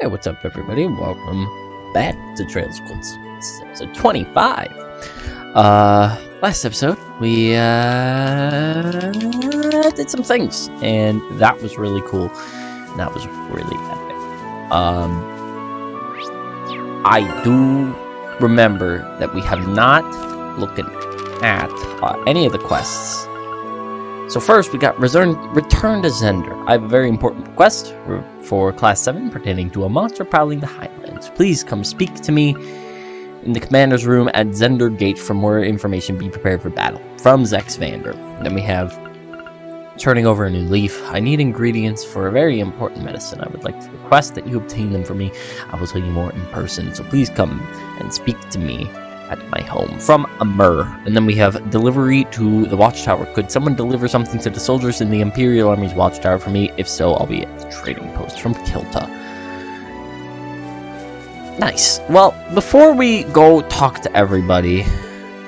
Hey, what's up, everybody? Welcome back to Trails Quince. This is episode 25. Last episode, we did some things, and that was really cool. And that was really epic. I do remember that we have not looked at any of the quests. So first, we got Return to Zender. I have a very important quest for Class 7 pertaining to a monster prowling the Highlands. Please come speak to me in the commander's room at Zender Gate for more information. Be prepared for battle. From Zex Vander. Then we have Turning Over a New Leaf. I need ingredients for a very important medicine. I would like to request that you obtain them for me. I will tell you more in person. So please come and speak to me at my home. From Amur. And then we have delivery to the watchtower. Could someone deliver something to the soldiers in the Imperial Army's watchtower for me? If so, I'll be at the trading post. From Kilta. Nice. Well, before we go talk to everybody,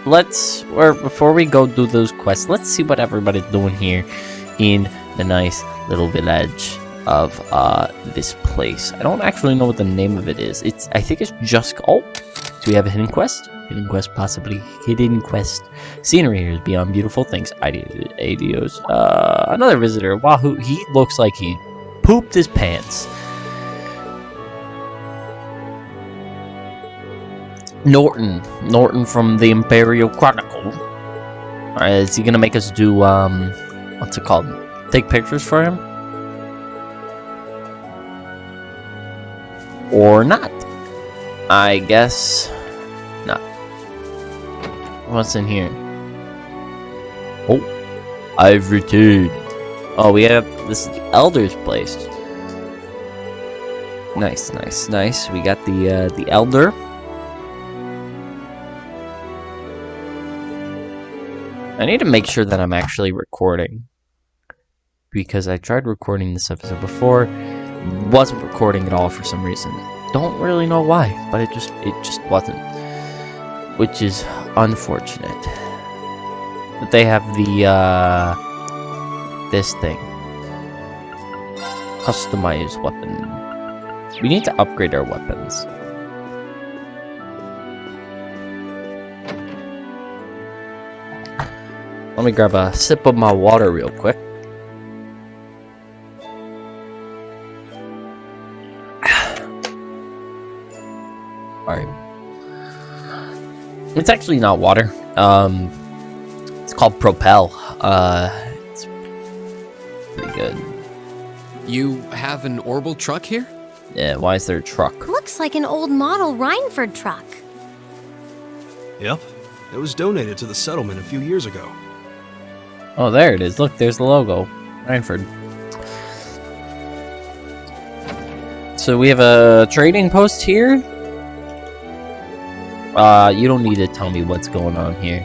before we go do those quests, let's see what everybody's doing here in the nice little village of this place. I don't actually know what the name of it is. I think it's just... Oh, do we have a hidden quest? Hidden quest, possibly. Hidden quest. Scenery here is beyond beautiful. Thanks, Adios. Another visitor. Wahoo, he looks like he pooped his pants. Norton from the Imperial Chronicle. Alright, is he gonna make us do, what's it called? Take pictures for him? Or not? I guess not. What's in here? Oh, I've returned. Oh, we have this Elder's place. Nice. We got the Elder. I need to make sure that I'm actually recording, because I tried recording this episode before, wasn't recording at all for some reason. Don't really know why, but it just wasn't, which is unfortunate. But they have the this thing, customized weapon. We need to upgrade our weapons. Let me grab a sip of my water real quick. It's actually not water. It's called Propel. It's pretty good. You have an orbital truck here? Yeah, why is there a truck? Looks like an old model Rhineford truck. Yep. It was donated to the settlement a few years ago. Oh, there it is. Look, there's the logo. Rhineford. So we have a trading post here. You don't need to tell me what's going on here.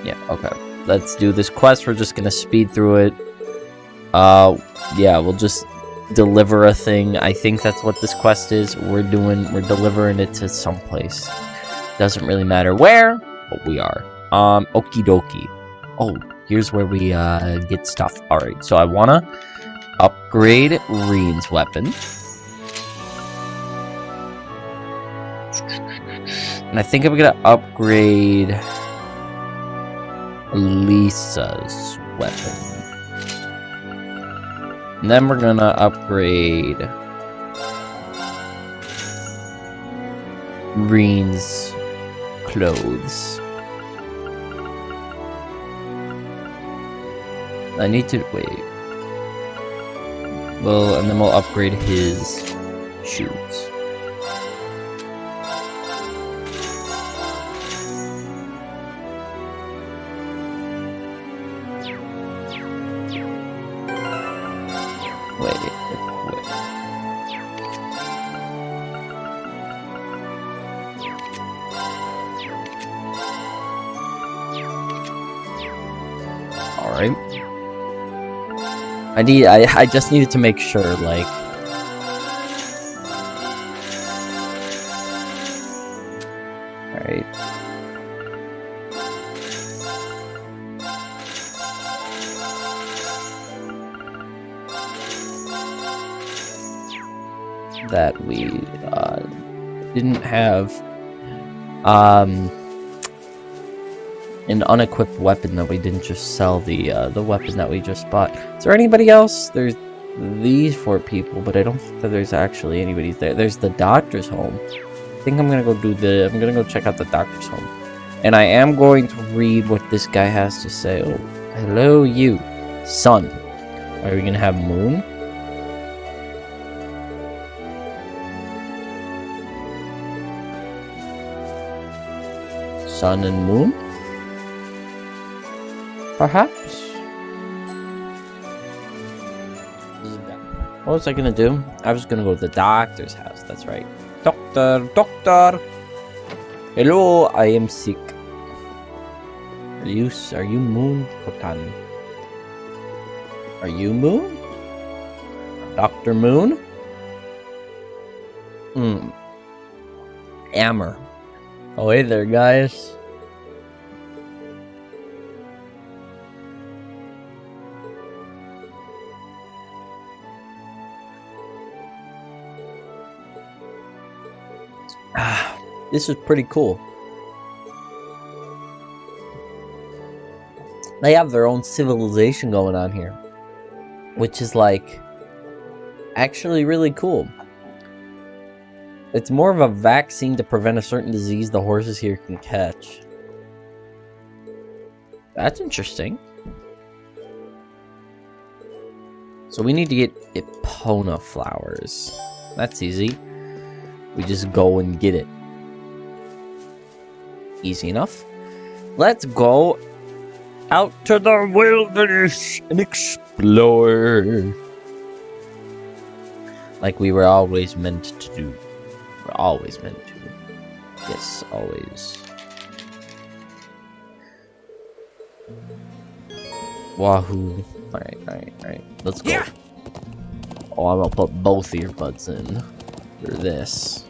Yeah, okay. Let's do this quest. We're just gonna speed through it. Yeah, we'll just deliver a thing. I think that's what this quest is. We're delivering it to someplace. Doesn't really matter where, but we are. Okie dokie. Oh, here's where we get stuff. Alright, so I wanna upgrade Reen's weapon. And I think I'm gonna upgrade Lisa's weapon. And then we're gonna upgrade Reen's clothes. I need to wait. Well, and then we'll upgrade his shoes. Alright. I just needed to make sure, like... Alright. That we, didn't have, an unequipped weapon that we didn't just sell the weapon that we just bought. Is there anybody else? There's these 4 people, but I don't think that there's actually anybody there. There's the doctor's home. I think I'm gonna go check out the doctor's home. And I am going to read what this guy has to say. Oh, hello you, son. Are we gonna have Moon? Sun and Moon? Perhaps? What was I gonna do? I was gonna go to the doctor's house, that's right. Doctor! Hello, I am sick. Are you Moon? Kotan? Are you Moon? Dr. Moon? Amber. Oh, hey there, guys. This is pretty cool. They have their own civilization going on here, which is like actually really cool. It's more of a vaccine to prevent a certain disease the horses here can catch. That's interesting. So we need to get Epona flowers. That's easy. We just go and get it. Easy enough. Let's go out to the wilderness and explore. Like we were always meant to do. We're always meant to. Yes, always. Wahoo. Alright. Let's go. Yeah. Oh, I'm gonna put both earbuds in for this.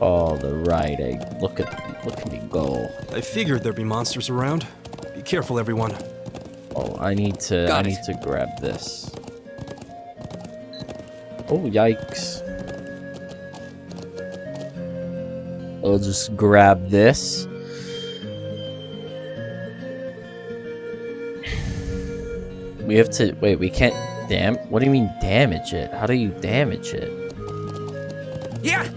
Oh, the right egg. Look at me go. I figured there'd be monsters around. Be careful, everyone. Oh, I need to grab this. Oh, yikes. I'll just grab this. We have to wait, we can't what do you mean damage it? How do you damage it? Yeah.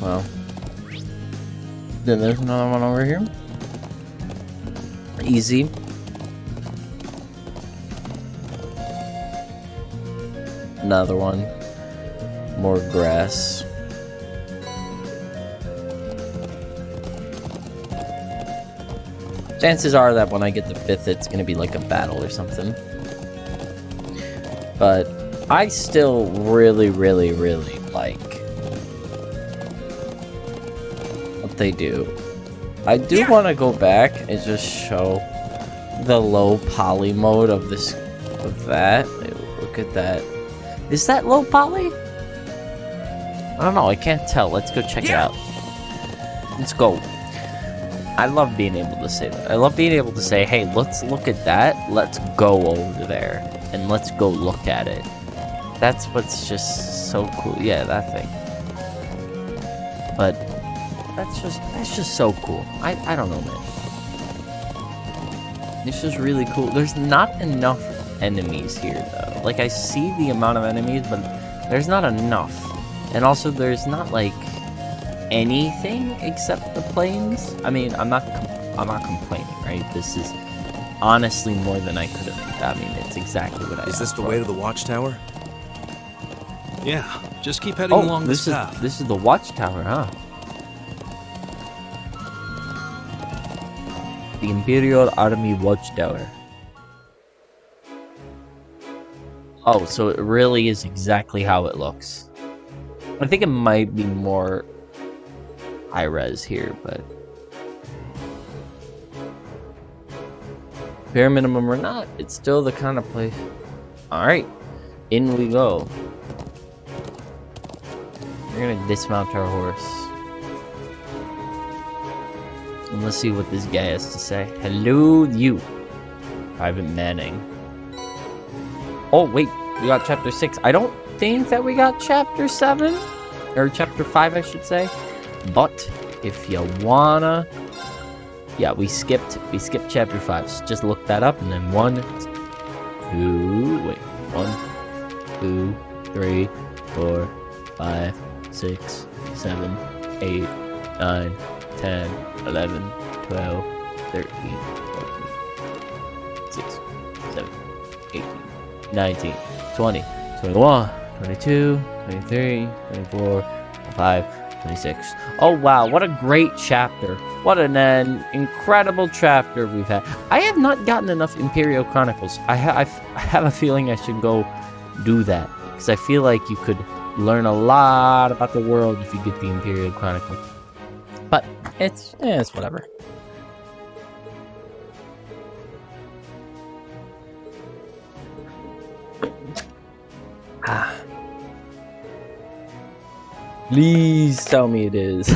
Well. Then there's another one over here. Easy. Another one. More grass. Chances are that when I get the 5th, it's gonna be like a battle or something. But I still really like what they do. I do want to go back and just show the low poly mode of this, of that. Look at that. Is that low poly? I don't know. I can't tell. Let's go check it out. Let's go. I love being able to say that. I love being able to say, hey, let's look at that. Let's go over there and let's go look at it. That's what's just so cool. Yeah, that thing. But that's just so cool. I don't know, man. It's just really cool. There's not enough enemies here, though. Like, I see the amount of enemies, but there's not enough. And also, there's not, like, anything except the plains. I mean, I'm not complaining, right? This is honestly more than I could have. I mean, it's exactly what I Is this asked the for. way to the watchtower? Yeah, just keep heading along this path. This is the watchtower, huh? The Imperial Army Watchtower. Oh, so it really is exactly how it looks. I think it might be more high res here, but bare minimum or not, it's still the kind of place. Alright, in we go. We're gonna dismount our horse. And let's see what this guy has to say. Hello, you. Private Manning. Oh, wait. We got chapter 6. I don't think that we got chapter 7. Or chapter 5, I should say. But, if you wanna... Yeah, we skipped chapter 5. So just look that up. And then 1, 2... Wait. 1, 2, 3, 4, 5, 6, 7, 8, 9, 10, 11, 12, 13, 14, 16, 17, 18, 19, 20, 21, 22, 23, 24, 25, 26. Oh wow, what a great chapter. What an incredible chapter we've had. I have not gotten enough Imperial Chronicles. I have a feeling I should go do that. Because I feel like you could learn a lot about the world if you get the Imperial Chronicle. But it's whatever. Please tell me it is.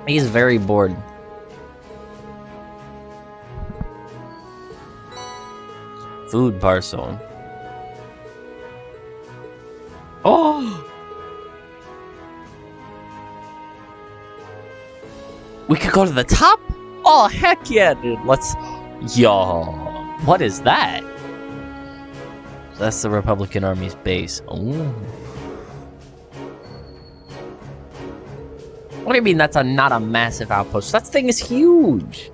He's very bored. Food parcel. Oh! We could go to the top? Oh, heck yeah, dude. Let's... Yo. What is that? That's the Republican Army's base. Oh. What do you mean that's not a massive outpost? That thing is huge.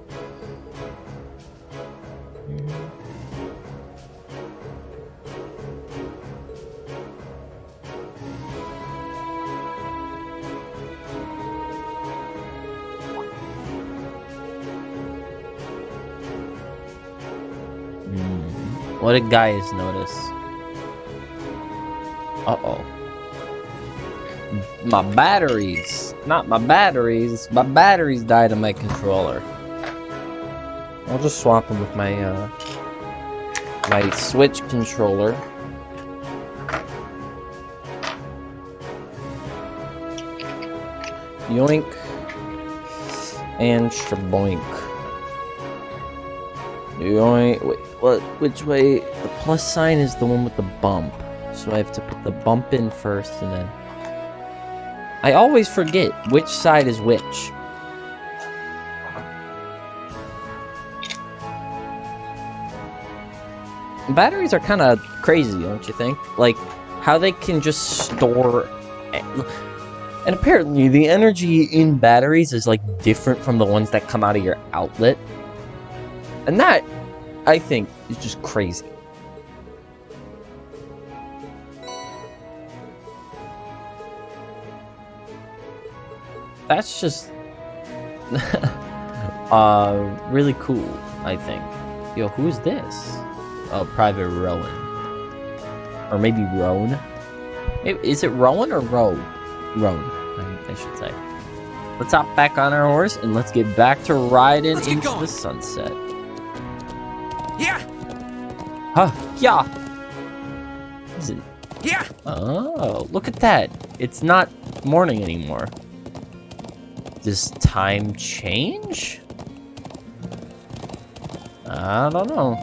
What did Gaius notice? Uh-oh. My batteries. Not my batteries. My batteries died on my controller. I'll just swap them with my, my Switch controller. Yoink. And shaboink. Yoink. Wait, what? Which way? The plus sign is the one with the bump. So I have to put the bump in first and then... I always forget which side is which. batteries are kind of crazy, don't you think? Like, how they can just store... And apparently, the energy in batteries is, like, different from the ones that come out of your outlet. And that, I think, is just crazy. That's just... really cool, I think. Yo, who's this? Oh, Private Rowan. Or maybe Roan? Is it Rowan or Roan? Roan, I should say. Let's hop back on our horse and let's get back to riding into the sunset. Yeah! Huh, yeah! Is it? Yeah! Oh, look at that. It's not morning anymore. Does time change? I don't know.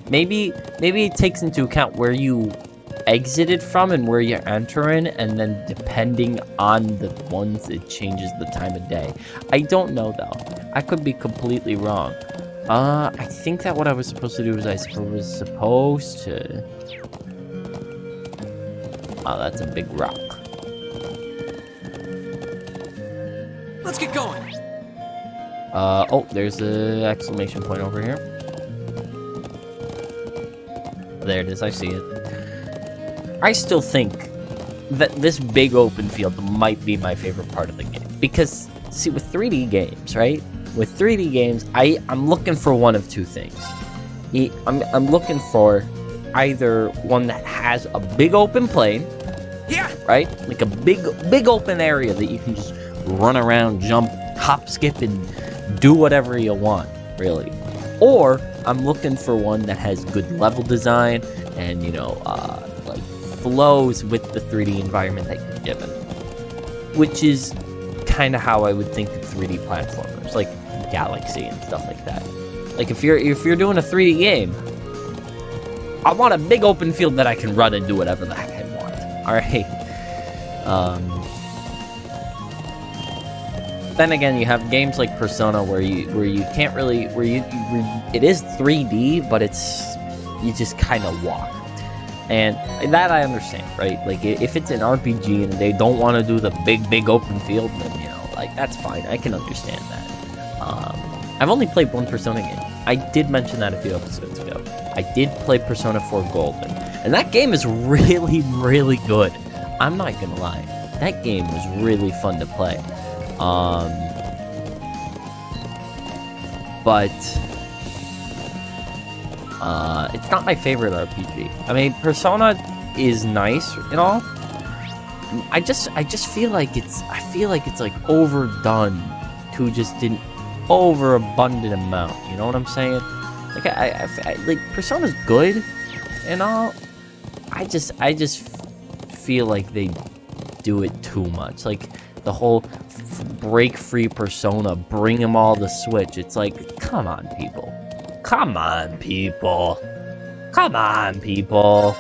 Maybe it takes into account where you exited from and where you're entering, and then depending on the ones, it changes the time of day. I don't know though. I could be completely wrong. I think that what I was supposed to do was was supposed to... Oh, that's a big rock. Let's get going. Oh, there's an exclamation point over here. There it is, I see it. I still think that this big open field might be my favorite part of the game. Because, see, with 3D games, right? With 3D games, I'm looking for one of two things. I'm looking for either one that has a big open plane, yeah, right? Like a big open area that you can just run around, jump, hop, skip, and do whatever you want, really. Or I'm looking for one that has good level design and, you know, like flows with the 3D environment that you're given. Which is kind of how I would think of 3D platformers, like Galaxy and stuff like that. Like if you're doing a 3D game, I want a big open field that I can run and do whatever the heck I want. All right. Then again, you have games like Persona where you can't really it is 3D, but you just kind of walk. And that I understand, right? Like, if it's an RPG and they don't want to do the big open field, then, you know, like, that's fine. I can understand that. I've only played one Persona game. I did mention that a few episodes ago. I did play Persona 4 Golden. And that game is really, really good. I'm not gonna lie. That game was really fun to play. But... it's not my favorite RPG. I mean, Persona is nice and all. I just feel like it's like overdone to just an overabundant amount. You know what I'm saying? Like I like Persona's good and all. I just feel like they do it too much. Like the whole break free Persona, bring them all to Switch. It's like, come on, people. Come on, people. Come on, people.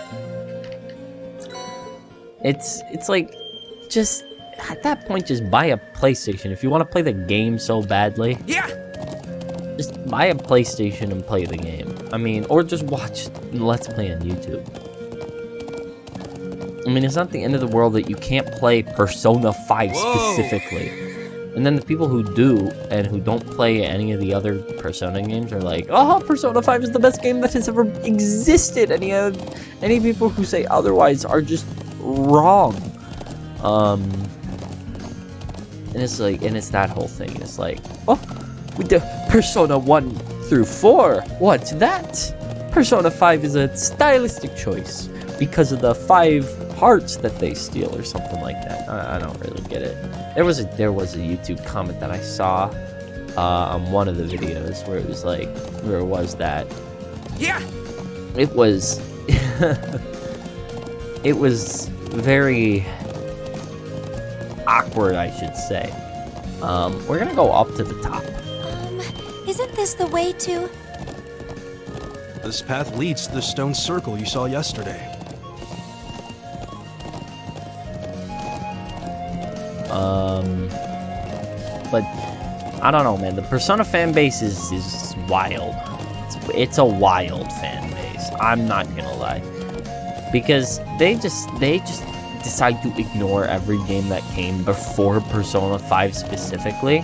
It's like, just, at that point, just buy a PlayStation. If you want to play the game so badly, yeah, just buy a PlayStation and play the game. I mean, or just watch Let's Play on YouTube. I mean, it's not the end of the world that you can't play Persona 5 specifically. And then the people who do, and who don't play any of the other Persona games are like, oh, Persona 5 is the best game that has ever existed. Any people who say otherwise are just wrong. And it's like, and it's that whole thing. It's like, oh, with the Persona 1 through 4, what's that? Persona 5 is a stylistic choice because of the 5 hearts that they steal or something like that. I don't really get it. There was a YouTube comment that I saw on one of the videos where it was like, where it was that, yeah, it was it was very awkward, I should say. We're gonna go up to the top. Isn't this the way to... This path leads to the stone circle you saw yesterday. But I don't know, man. The Persona fan base is wild. It's a wild fan base. I'm not gonna lie. Because they just decide to ignore every game that came before Persona 5 specifically.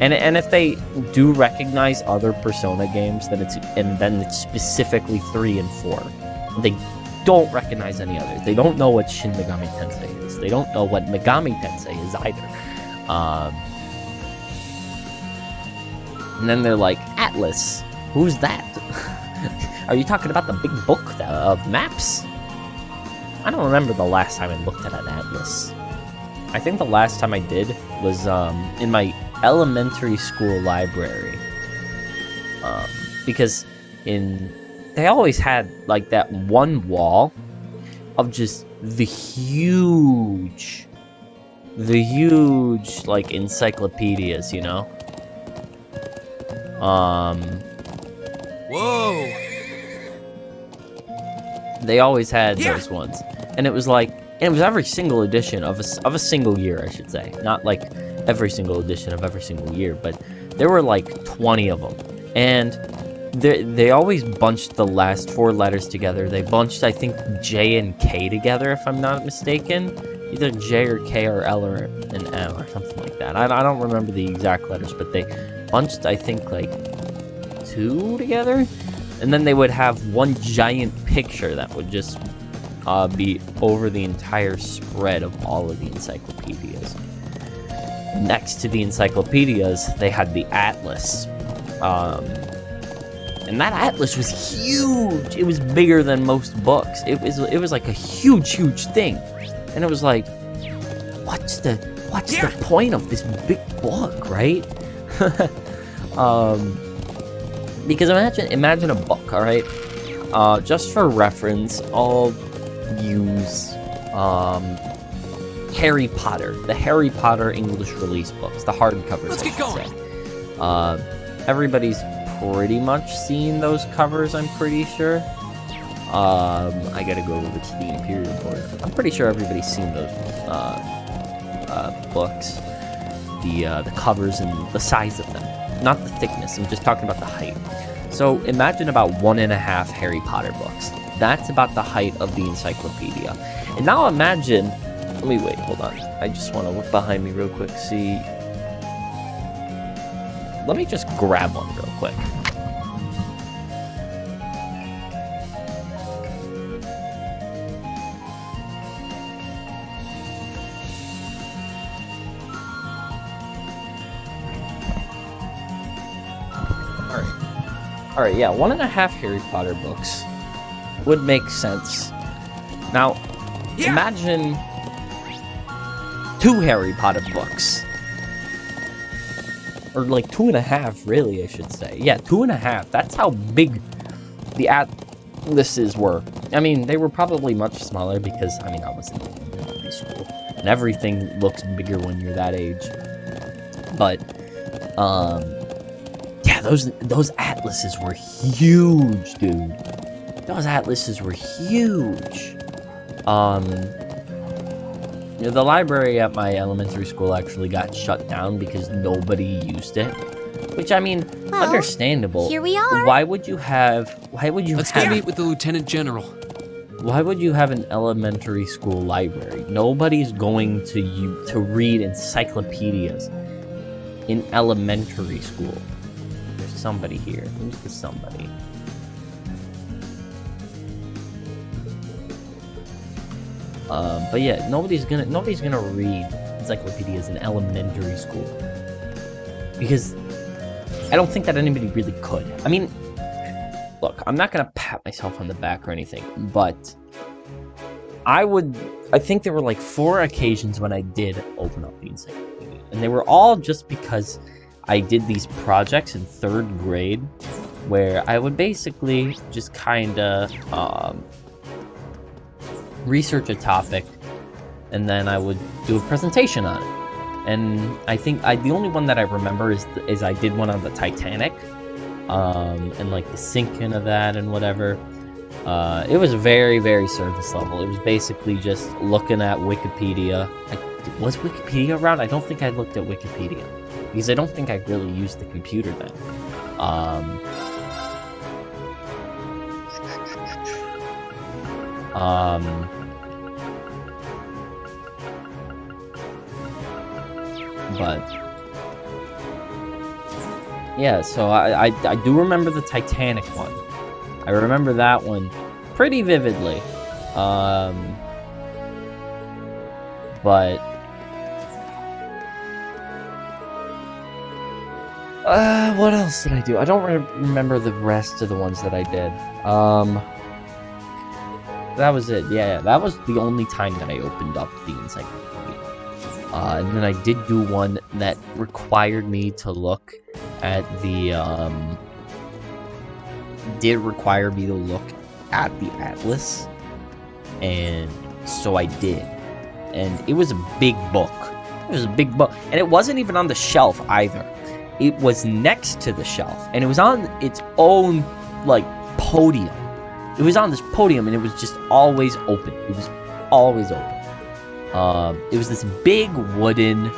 And if they do recognize other Persona games, then it's specifically 3 and 4. They don't recognize any others. They don't know what Shin Megami Tensei is. They don't know what Megami Tensei is either. And then they're like, Atlas, who's that? Are you talking about the big book of maps? I don't remember the last time I looked at an atlas. I think the last time I did was in my elementary school library. Because they always had like that one wall of just the huge like encyclopedias, you know? Whoa! They always had those ones. And it was like, it was every single edition of a single year, I should say. Not like every single edition of every single year, but there were like 20 of them. And they always bunched the last 4 letters together. They bunched, I think, J and K together, if I'm not mistaken. Either J or K or L or an M or something like that. I don't remember the exact letters, but they bunched, I think, like 2 together. And then they would have one giant picture that would just be over the entire spread of all of the encyclopedias. Next to the encyclopedias, they had the atlas. And that atlas was huge! It was bigger than most books. It was like a huge thing. And it was like, what's the point of this big book, right? Because imagine a book, all right? Just for reference, I'll use Harry Potter, the Harry Potter English release books, the hardcovers. Let's get going. Everybody's pretty much seen those covers, I'm pretty sure. I gotta go over to the Imperial Board. I'm pretty sure everybody's seen those books, the covers and the size of them. Not the thickness, I'm just talking about the height. So imagine about 1.5 Harry Potter books. That's about the height of the encyclopedia. And now imagine, wait, hold on. I just want to look behind me real quick, see. Let me just grab one real quick. Alright, yeah, 1.5 Harry Potter books would make sense. Now, imagine 2 Harry Potter books. Or like 2.5, really, I should say. Yeah, 2.5. That's how big the atlases were. I mean, they were probably much smaller because, I mean, I was in elementary school. And everything looks bigger when you're that age. But, yeah, those atlases were huge, dude. Those atlases were huge. The library at my elementary school actually got shut down because nobody used it. Which, I mean, well, understandable. Here we are. Why would you Let's go meet with the Lieutenant General. Why would you have an elementary school library? Nobody's going to read encyclopedias in elementary school. There's somebody here. Who's the somebody? But yeah, nobody's gonna read encyclopedias in elementary school because I don't think that anybody really could. I mean, look, I'm not gonna pat myself on the back or anything, but I think there were like 4 occasions when I did open up the encyclopedia, and they were all just because I did these projects in 3rd grade where I would basically just kinda research a topic, and then I would do a presentation on it. And I think the only one that I remember is I did one on the Titanic, and like the sinking of that and whatever. It was very, very surface level. It was basically just looking at Wikipedia. Was Wikipedia around? I don't think I looked at Wikipedia because I don't think I really used the computer then. But yeah, so I do remember the Titanic one. I remember that one pretty vividly. But what else did I do? I don't remember the rest of the ones that I did. That was it. Yeah, that was the only time that I opened up the encyclopedia. And then I did do one that required me to look at the, atlas. And so I did. And it was a big book. It was a big book. And it wasn't even on the shelf either. It was next to the shelf. And it was on its own, like, podium. It was on this podium, and it was just always open. It was always open. It was this big wooden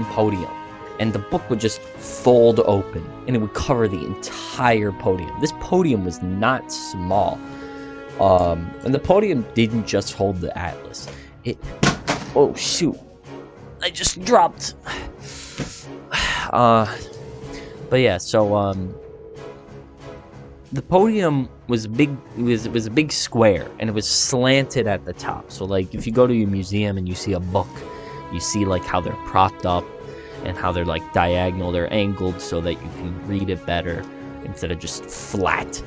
podium. And the book would just fold open. And it would cover the entire podium. This podium was not small. And the podium didn't just hold the atlas. Oh shoot. I just dropped. But yeah, so, the podium was big. It was a big square, and it was slanted at the top. So, like, if you go to a museum and you see a book, you see, like, how they're propped up and how they're, like, diagonal. They're angled so that you can read it better instead of just flat,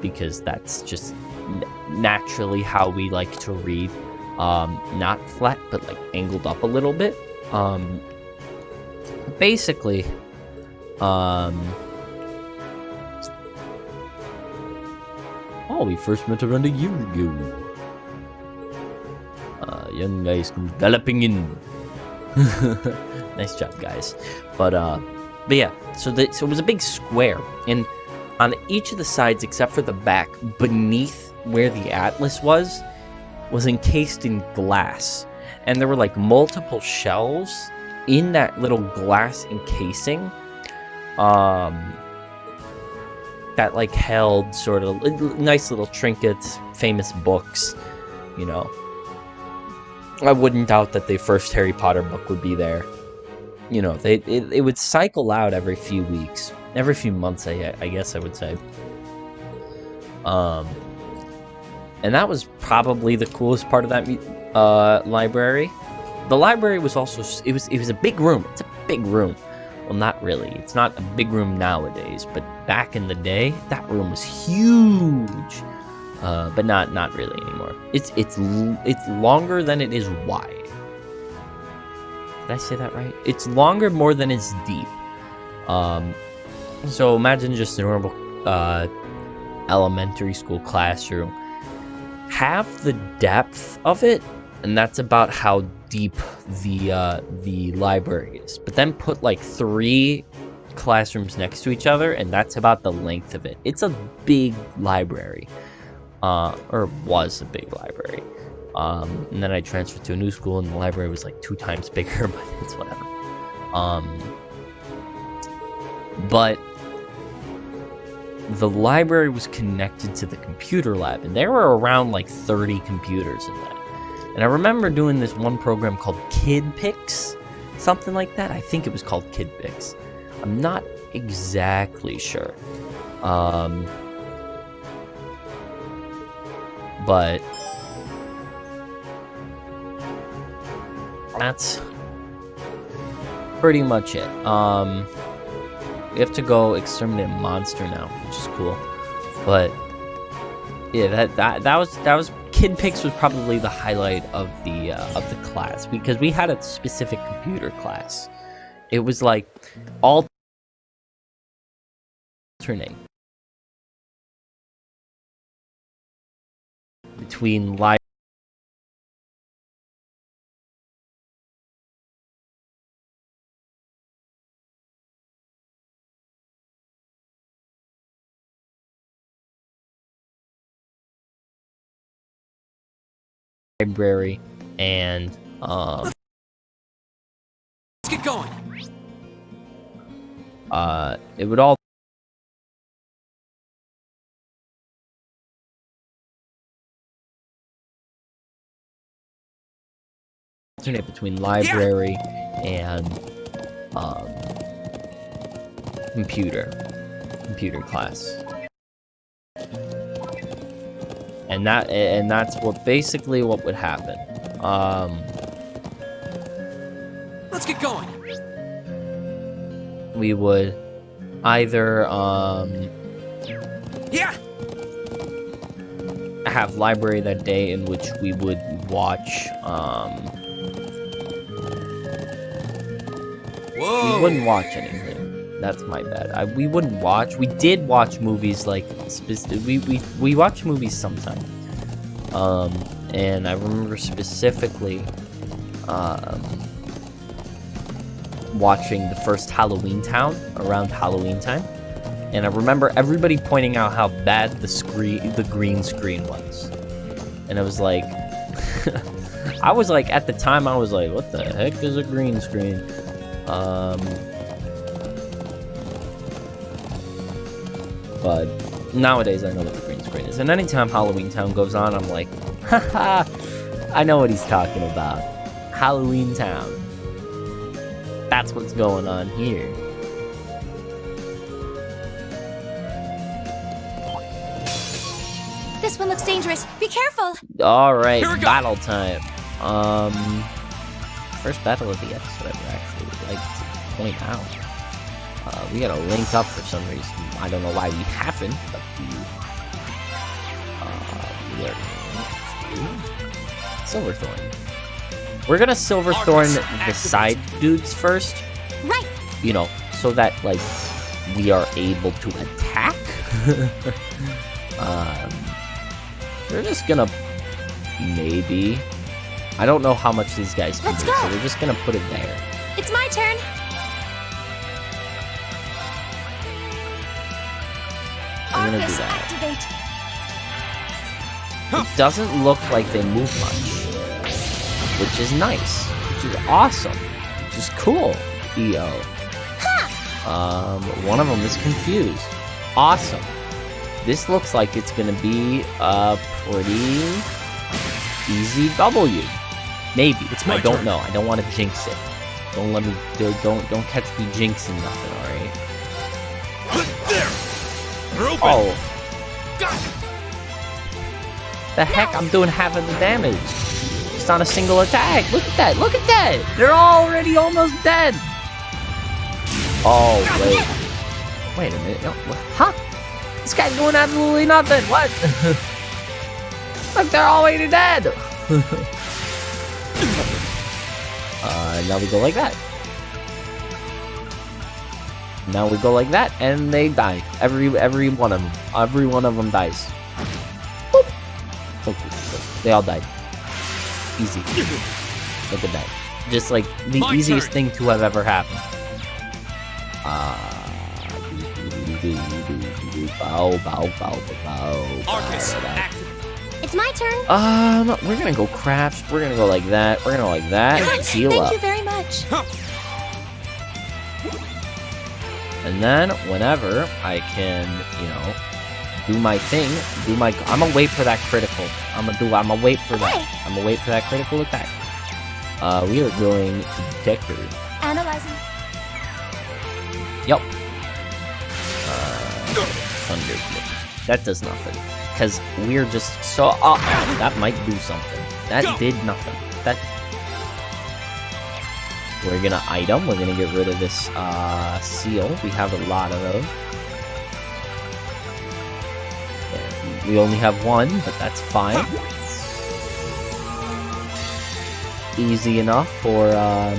because that's just naturally how we like to read. Not flat, but, like, angled up a little bit. Basically, oh, we first met around a year ago. Young guys developing in. Nice job, guys. But yeah, so it was a big square, and on each of the sides, except for the back, beneath where the atlas was encased in glass, and there were, like, multiple shelves in that little glass encasing, that, like, held sort of nice little trinkets, famous books, you know. I wouldn't doubt that the first Harry Potter book would be there. You know, it would cycle out every few weeks, every few months, I guess I would say. And that was probably the coolest part of that library. The library was also, it was a big room. It's a big room. Well, not really. It's not a big room nowadays, but back in the day, that room was huge. But not really anymore. It's longer than it is wide. Did I say that right? It's longer more than it's deep. So imagine just a normal elementary school classroom. Half the depth of it, and that's about how deep the library is. But then put, like, 3 classrooms next to each other, and that's about the length of it. It's a big library, or was a big library. And then I transferred to a new school, and the library was, like, 2 times bigger, but it's whatever. But the library was connected to the computer lab, and there were around, like, 30 computers in that. And I remember doing this one program called KidPix, something like that. I think it was called KidPix. I'm not exactly sure. But that's pretty much it. We have to go exterminate a monster now, which is cool. But yeah, that was KidPix was probably the highlight of the class, because we had a specific computer class. It was like alternate between library and Let's get going. It would all alternate between library and computer class. And that's basically what would happen. Let's get going. We would either have library that day, in which we would watch Whoa. we wouldn't watch anything. That's my bad. We wouldn't watch. We did watch movies, like we watch movies sometimes. And I remember specifically watching the first Halloween Town around Halloween time, and I remember everybody pointing out how bad the green screen was, and I was like, I was like, at the time I was like, what the heck is a green screen? But nowadays I know what the green screen is, and anytime Halloween Town goes on, I'm like, haha, I know what he's talking about. Halloween Town. That's what's going on here. This one looks dangerous. Be careful. All right, battle time. First battle of the episode, I would actually like to point out. We gotta link up for some reason. I don't know why we haven't, but we are Silverthorn. We're gonna Silverthorn the side dudes first. Right. You know, so that, like, we are able to attack. We're just gonna maybe. I don't know how much these guys can do, so we're just gonna put it there. It's my turn. We're gonna do that. Activate. It doesn't look like they move much, which is nice, which is awesome, which is cool. EO. One of them is confused. Awesome. This looks like it's gonna be a pretty easy W. Maybe. I don't know. I don't want to jinx it. Don't let me. Don't catch me jinxing nothing. All right. Oh. The heck! I'm doing half of the damage. Just on a single attack. Look at that. Look at that. They're already almost dead. Oh wait. Wait a minute. Huh? This guy's doing absolutely nothing. What? Look, they're already dead. Now we go like that. Now we go like that, and they die. Every one of them. Every one of them dies. Boop. Okay, they all died. Easy. Look at that. Just like the easiest thing to have ever happened. It's my turn. We're gonna go craft. We're gonna go like that. We're gonna go like that. Heal Thank up. you very much. And then whenever I can, you know, do my thing, I'm gonna wait for that critical. I'm gonna wait for that. I'm gonna wait for that critical attack. We are going to detector. Analyzing. Yep. Thunder. That does nothing. Because we're just so... that might do something. That did nothing. That... We're gonna item. We're gonna get rid of this seal. We have a lot of those. We only have one, but that's fine. Easy enough for a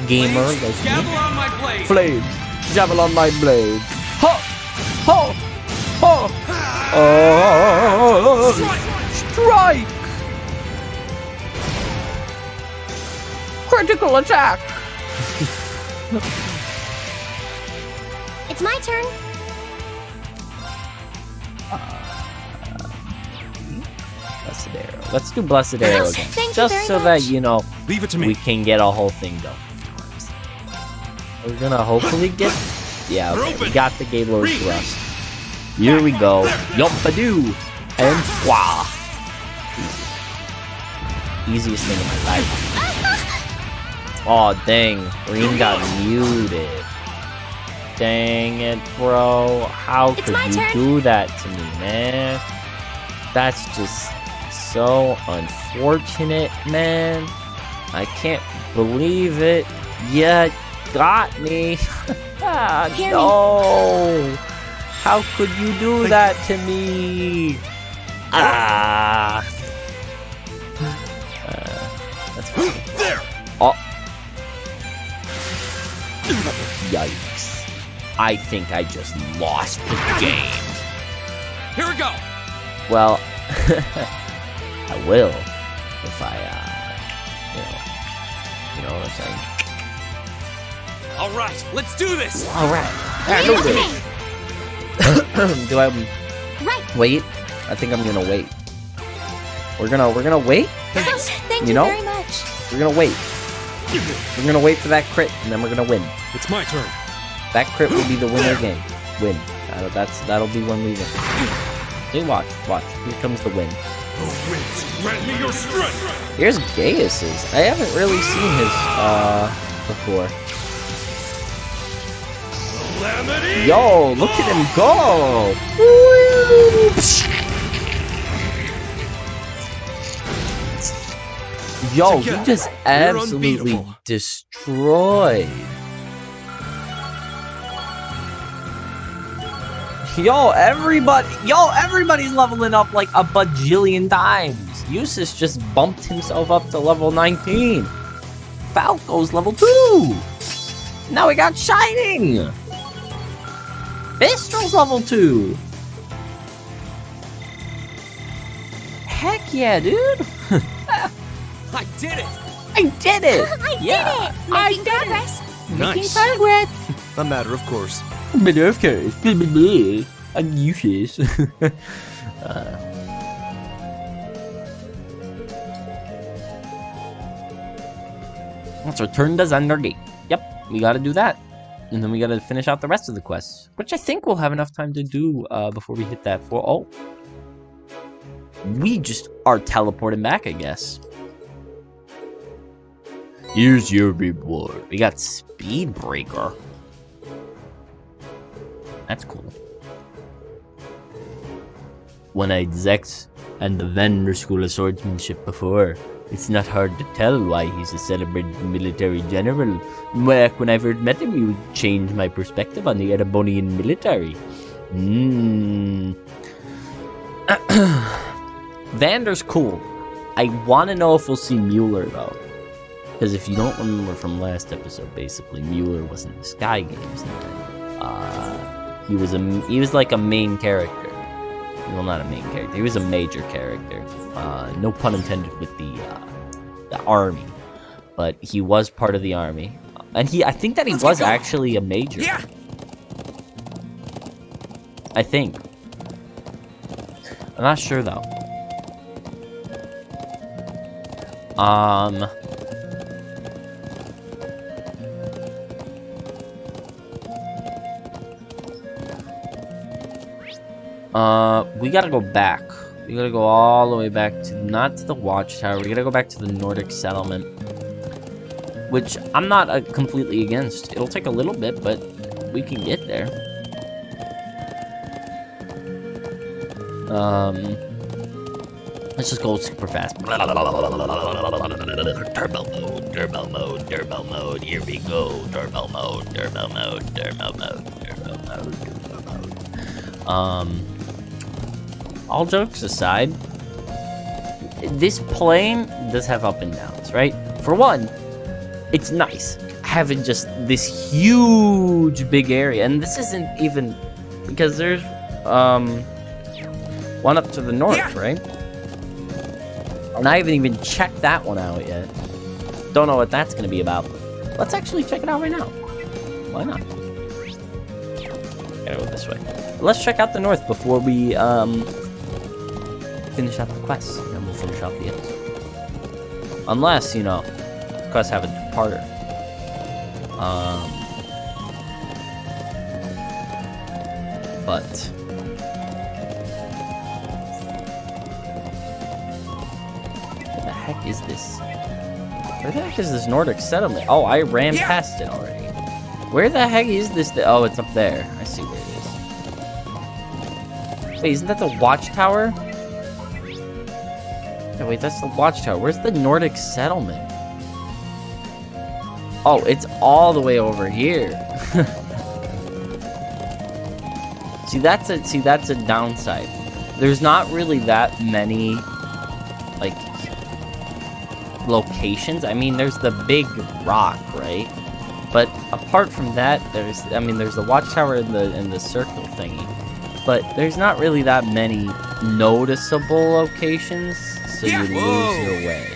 gamer like me. Javel on my blade. Flames, javel on my blade. Ho! Ho! Ho! Oh! Strike! Critical attack! It's my turn. Blessed Arrow. Let's do Blessed Arrow again. Thank you Just very so much. that, you know, Leave it to me. we can get a whole thing done. We're gonna hopefully get... Yeah, okay. We got the Gaylord Thrust. Here we go. Yup-a-doo! And wah! Easiest thing in my life. Oh, dang. Green got muted. Dang it, bro. How It's could my you turn. do that to me, man? That's just so unfortunate, man. I can't believe it. You got me. Hear me. No. How could you do that to me? Ah. That's fine. There! Oh. Yikes. I think I just lost the game. Here we go. Well, I will if I, you know what I'm saying. All right, let's do this. All right. Leave it to me. Do I Right. wait? I think I'm gonna wait. We're gonna wait. Thank You you know? very much. We're gonna wait. We're gonna wait for that crit, and then we're gonna win. It's my turn. That crit will be the winner game. Win. That'll be when we win. See, watch. Here comes the win. Grant me your strength! Here's Gaius's. I haven't really seen his before. Calamity! Yo, look at him go! Woo! Yo, he Together, just we're absolutely unbeatable. destroyed. Everybody's leveling up like a bajillion times. Eustace just bumped himself up to level 19. Falco's level 2. Now we got Shining. Bistrel's level 2. Heck yeah, dude. I did it. I did it. I Yeah, did it. Making progress. Nice. progress. A matter of course. But of course, I'm useless. Let's return to Zendergate. Yep, we gotta do that. And then we gotta finish out the rest of the quests, which I think we'll have enough time to do before we hit that 4. Oh. We just are teleporting back, I guess. Here's your reward. We got Speed Breaker. That's cool. One-eyed Zex and the Vendor School of Swordsmanship before. It's not hard to tell why he's a celebrated military general. Back when I first met him, he would change my perspective on the Erebonian military. Vander's cool. I want to know if we'll see Mueller, though. Because if you don't remember from last episode, basically, Mueller was in the Sky Games. And he was like a main character. Well, not a main character. He was a major character. No pun intended with the army. But he was part of the army. And I think that he Let's was get going. actually a major. Yeah. I think. I'm not sure, though. We gotta go back. We gotta go all the way back to, not to the Watchtower, we gotta go back to the Nordic settlement. Which I'm not completely against. It'll take a little bit, but we can get there. Let's just go super fast. Turbo mode, turbo mode, turbo mode. Here we go. Turbo mode, turbo mode, turbo mode, turbo mode, turbo mode. All jokes aside, this plane does have up and downs, right? For one, it's nice having just this huge big area, and this isn't even because there's one up to the north, right? And I haven't even checked that one out yet. Don't know what that's gonna be about. Let's actually check it out right now. Why not? Gotta go this way. Let's check out the north before we finish out the quests, and then we'll finish off the episode. Unless, you know, quests have a departer. But what the heck is this? Where the heck is this Nordic settlement? Oh, I ran past it already. Where the heck is this? Oh, it's up there. I see where it is. Wait, isn't that the watchtower? No, wait, that's the watchtower. Where's the Nordic settlement? Oh, it's all the way over here. See, that's a downside. There's not really that many, like, locations. I mean, there's the big rock, right? But apart from that, there's the watchtower and the circle thingy. But there's not really that many noticeable locations, so you lose your way.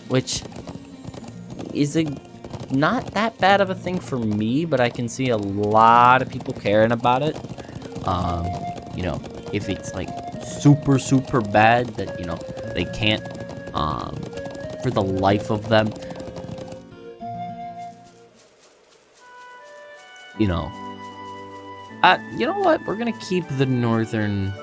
Which is not that bad of a thing for me, but I can see a lot of people caring about it. You know, if it's like super, super bad that, you know, they can't, for the life of them, you know, you know what? We're gonna keep the northern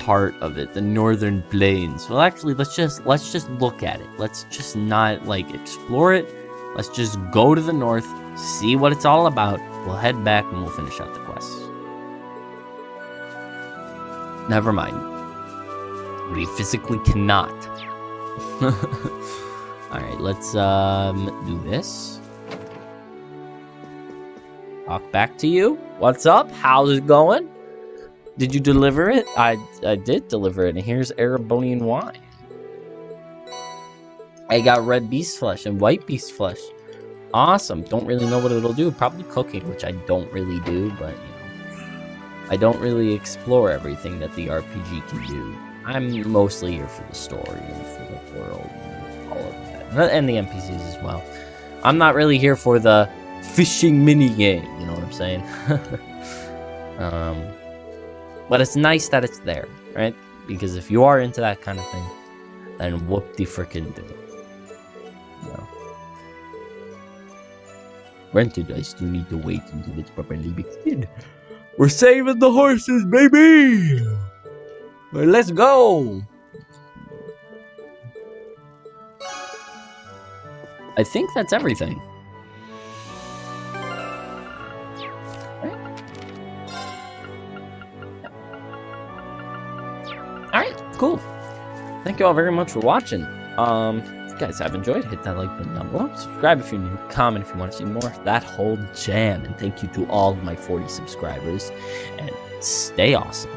part of it, the northern plains. Well, actually, let's just look at it. Let's just not like explore it. Let's just go to the north, see what it's all about. We'll head back and we'll finish out the quest. Never mind. We physically cannot. Alright, let's do this. Talk back to you. What's up? How's it going? Did you deliver it? I did deliver it, and here's Arabonian wine. I got red beast flesh and white beast flesh. Awesome. Don't really know what it'll do. Probably cooking, which I don't really do, but, you know. I don't really explore everything that the RPG can do. I'm mostly here for the story and for the world and all of that. And the NPCs as well. I'm not really here for the fishing minigame, you know what I'm saying? But it's nice that it's there, right? Because if you are into that kind of thing, then whoop-de-frickin-do. You know. Granted, I still need to wait until it's properly mixed in. We're saving the horses, baby! Well, let's go! I think that's everything. Alright, cool. Thank you all very much for watching. If you guys have enjoyed, hit that like button down below. Subscribe if you're new. Comment if you want to see more. That whole jam. And thank you to all of my 40 subscribers. And stay awesome.